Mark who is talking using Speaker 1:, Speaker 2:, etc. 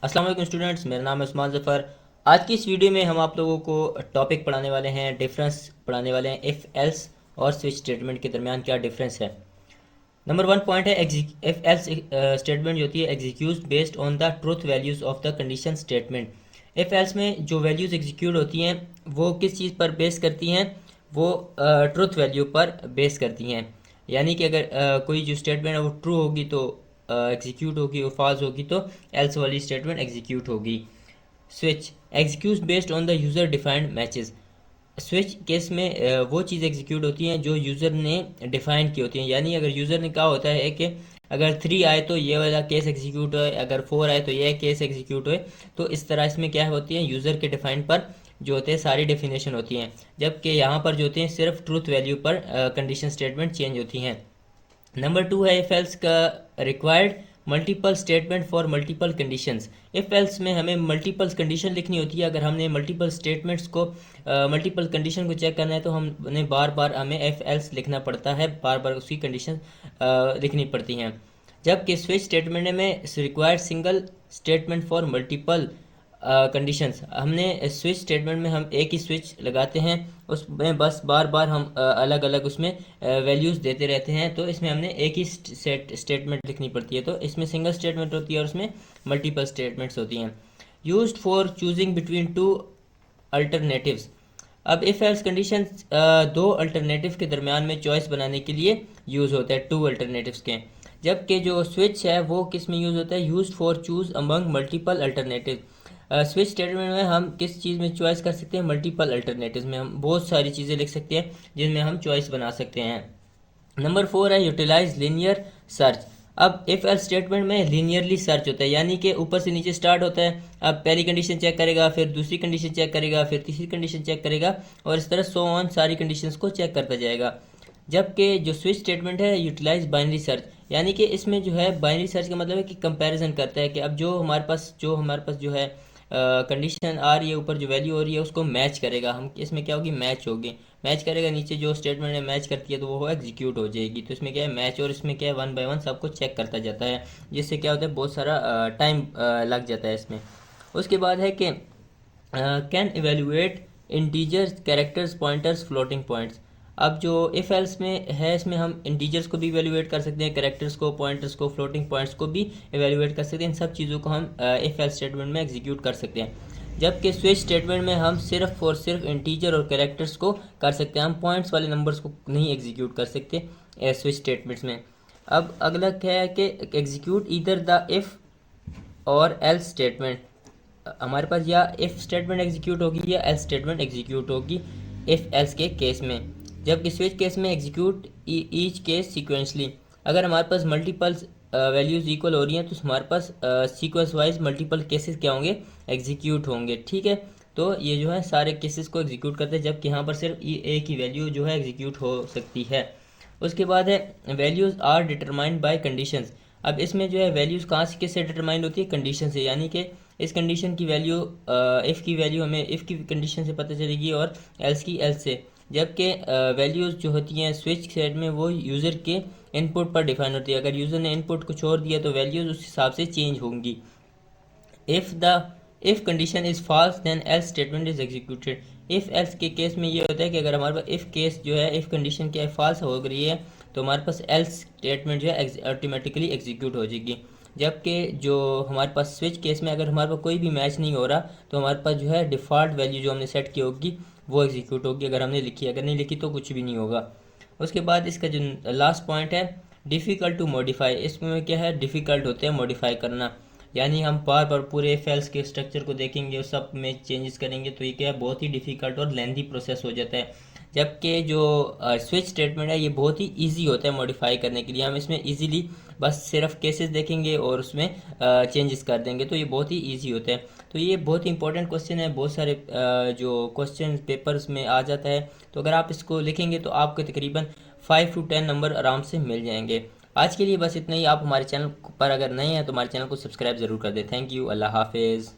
Speaker 1: अस्सलाम वालेकुम स्टूडेंट्स, मेरा नाम है उस्मान ज़फ़र। आज की इस वीडियो में हम आप लोगों को टॉपिक पढ़ाने वाले हैं, डिफरेंस पढ़ाने वाले हैं। इफ़ एल्स और स्विच स्टेटमेंट के दरमियान क्या डिफरेंस है। नंबर वन पॉइंट है इफ़ एल्स स्टेटमेंट जो होती है execute based on the truth values of the condition statement. If else में जो वैल्यूज़ एग्जीक्यूट होती हैं वो किस चीज़ पर बेस करती हैं, वो ट्रूथ वैल्यू पर बेस करती हैं। यानी कि अगर कोई जो स्टेटमेंट है वो ट्रू होगी तो एग्जीक्यूट होगी, और फॉल्स होगी तो एल्स वाली स्टेटमेंट एग्जीक्यूट होगी। Switch execute based on the user defined matches. Switch case में वो चीज़ एग्जीक्यूट होती हैं जो यूज़र ने डिफाइन की होती हैं। यानी अगर यूज़र ने कहा होता है कि अगर 3 आए तो ये वाला केस एग्जीक्यूट होए, अगर 4 आए तो ये केस एग्जीक्यूट होए। तो इस तरह इसमें क्या होती है, यूज़र के डिफाइन पर जो होते हैं सारी डेफिनेशन होती हैं, जबकि यहाँ पर जो होते हैं सिर्फ ट्रूथ वैल्यू पर कंडीशन स्टेटमेंट चेंज होती हैं। नंबर टू है इफ एल्स का required multiple statement for multiple conditions. If else में हमें मल्टीपल कंडीशन लिखनी होती है। अगर हमने मल्टीपल स्टेटमेंट्स को मल्टीपल कंडीशन को चेक करना है तो हमने बार बार हमें इफ एल्स लिखना पड़ता है, बार बार उसकी कंडीशन लिखनी पड़ती हैं। जबकि स्विच स्टेटमेंट में required single statement for multiple conditions. हमने स्विच स्टेटमेंट में हम एक ही स्विच लगाते हैं, उसमें बस बार बार हम अलग अलग उसमें वैल्यूज़ देते रहते हैं। तो इसमें हमने एक ही स्टेटमेंट लिखनी पड़ती है। तो इसमें सिंगल स्टेटमेंट होती है और उसमें मल्टीपल स्टेटमेंट्स होती हैं। Used for choosing between two alternatives. अब इफ़ एल्स कंडीशन दो अल्टरनेटिव के दरमियान में चॉइस बनाने के लिए यूज़ होता है, टू अल्टरनेटिव्स के। जबकि जो स्विच है वो किस में यूज़ होता है, use for choose among multiple alternative. Switch statement में हम किस चीज़ में चॉइस कर सकते हैं, मल्टीपल अल्टरनेटिव्स में हम बहुत सारी चीज़ें लिख सकते हैं जिनमें हम चॉइस बना सकते हैं। नंबर फोर है यूटिलाइज लीनियर सर्च। अब इफ एल्स स्टेटमेंट में लीनियरली सर्च होता है, यानी कि ऊपर से नीचे स्टार्ट होता है। अब पहली कंडीशन चेक करेगा, फिर दूसरी कंडीशन चेक करेगा, फिर तीसरी कंडीशन चेक करेगा, और इस तरह सो ऑन सारी कंडीशंस को चेक करता जाएगा। जबकि जो स्विच स्टेटमेंट है यूटिलाइज बाइनरी सर्च, यानी कि इसमें जो है बाइनरी सर्च का मतलब है कि कंपैरिजन करता है कि अब जो हमारे पास जो है कंडीशन आ रही है, ऊपर जो वैल्यू हो रही है उसको मैच करेगा। हम इसमें क्या होगी, मैच होगी, मैच करेगा। नीचे जो स्टेटमेंट है मैच करती है तो वो एग्जीक्यूट हो जाएगी। तो इसमें क्या है, मैच, और इसमें क्या है, वन बाय वन सबको चेक करता जाता है, जिससे क्या होता है, बहुत सारा टाइम लग जाता है इसमें। उसके बाद है कि can evaluate integers, characters, pointers, floating points. अब जो इफ एल्स में है इसमें हम इंटीजर्स को भी इवेल्युएट कर सकते हैं, कैरेक्टर्स को, पॉइंटर्स को, फ्लोटिंग पॉइंट्स को भी इवेल्युएट कर सकते हैं। इन सब चीज़ों को हम इफ एल्स स्टेटमेंट में एग्जीक्यूट कर सकते हैं। जबकि स्विच स्टेटमेंट में हम सिर्फ और सिर्फ इंटीजर और कैरेक्टर्स को कर सकते हैं, हम पॉइंट्स वाले नंबर्स को नहीं एग्जीक्यूट कर सकते स्विच स्टेटमेंट्स में। अब अगला क्या है कि एग्जीक्यूट ईदर द इफ़ और एल्स स्टेटमेंट। हमारे पास या इफ़ स्टेटमेंट एग्जीक्यूट होगी या एल्स स्टेटमेंट एग्जीक्यूट होगी इफ़ एल्स के केस में। जबकि स्विच केस में एग्जीक्यूट ईच केस सीक्वेंसली। अगर हमारे पास मल्टीपल वैल्यूज़ इक्वल हो रही हैं तो हमारे पास सीक्वेंस वाइज मल्टीपल केसेस क्या होंगे, एग्जीक्यूट होंगे। ठीक है, तो ये जो है सारे केसेस को एग्जीक्यूट करते हैं, जबकि यहाँ पर सिर्फ एक ही वैल्यू जो है एग्जीक्यूट हो सकती है। उसके बाद है values are determined by conditions. अब इसमें जो है वैल्यूज़ कहाँ से किससे डिटरमाइंड होती है, कंडीशन से। यानी कि इस कंडीशन की वैल्यू इफ़ की वैल्यू हमें इफ़ की कंडीशन से पता चलेगी और एल्स की एल्स से। जबकि वैल्यूज़ जो होती हैं स्विच सेट में वो यूज़र के इनपुट पर डिफाइन होती है। अगर यूज़र ने इनपुट कुछ और दिया तो वैल्यूज़ उस हिसाब से चेंज होंगी। If the if condition is false then else statement is executed. If else के केस में ये होता है कि अगर हमारे पास इफ़ केस जो है, इफ़ कंडीशन क्या है, फॉल्स हो रही है, तो हमारे पास एल्स स्टेटमेंट जो है ऑटोमेटिकली एग्जीक्यूट हो जाएगी। जबकि जो हमारे पास स्विच केस में अगर हमारे पास कोई भी मैच नहीं हो रहा तो हमारे पास जो है डिफ़ॉल्ट वैल्यू जो हमने सेट की होगी वो एग्जीक्यूट होगी, अगर हमने लिखी। अगर नहीं लिखी तो कुछ भी नहीं होगा। उसके बाद इसका जो लास्ट पॉइंट है डिफ़िकल्ट टू मॉडिफाई। इसमें क्या है, डिफ़िकल्ट होते हैं मॉडिफाई करना। यानी हम बार बार पूरे फाइल्स के स्ट्रक्चर को देखेंगे और सब में चेंजेस करेंगे तो ये क्या है, बहुत ही डिफ़िकल्ट और लेंथी प्रोसेस हो जाता है। जबकि जो स्विच स्टेटमेंट है ये बहुत ही इजी होता है मॉडिफाई करने के लिए। हम इसमें इजीली बस सिर्फ केसेस देखेंगे और उसमें चेंजेस कर देंगे, तो ये बहुत ही इजी होता है। तो ये बहुत ही इंपॉर्टेंट क्वेश्चन है, बहुत सारे जो क्वेश्चन पेपर्स में आ जाता है। तो अगर आप इसको लिखेंगे तो आपको तकरीबन 5 to 10 नंबर आराम से मिल जाएंगे। आज के लिए बस इतना ही। आप हमारे चैनल पर अगर नए हैं तो हमारे चैनल को सब्सक्राइब ज़रूर कर दें। थैंक यू, अल्लाह हाफिज़।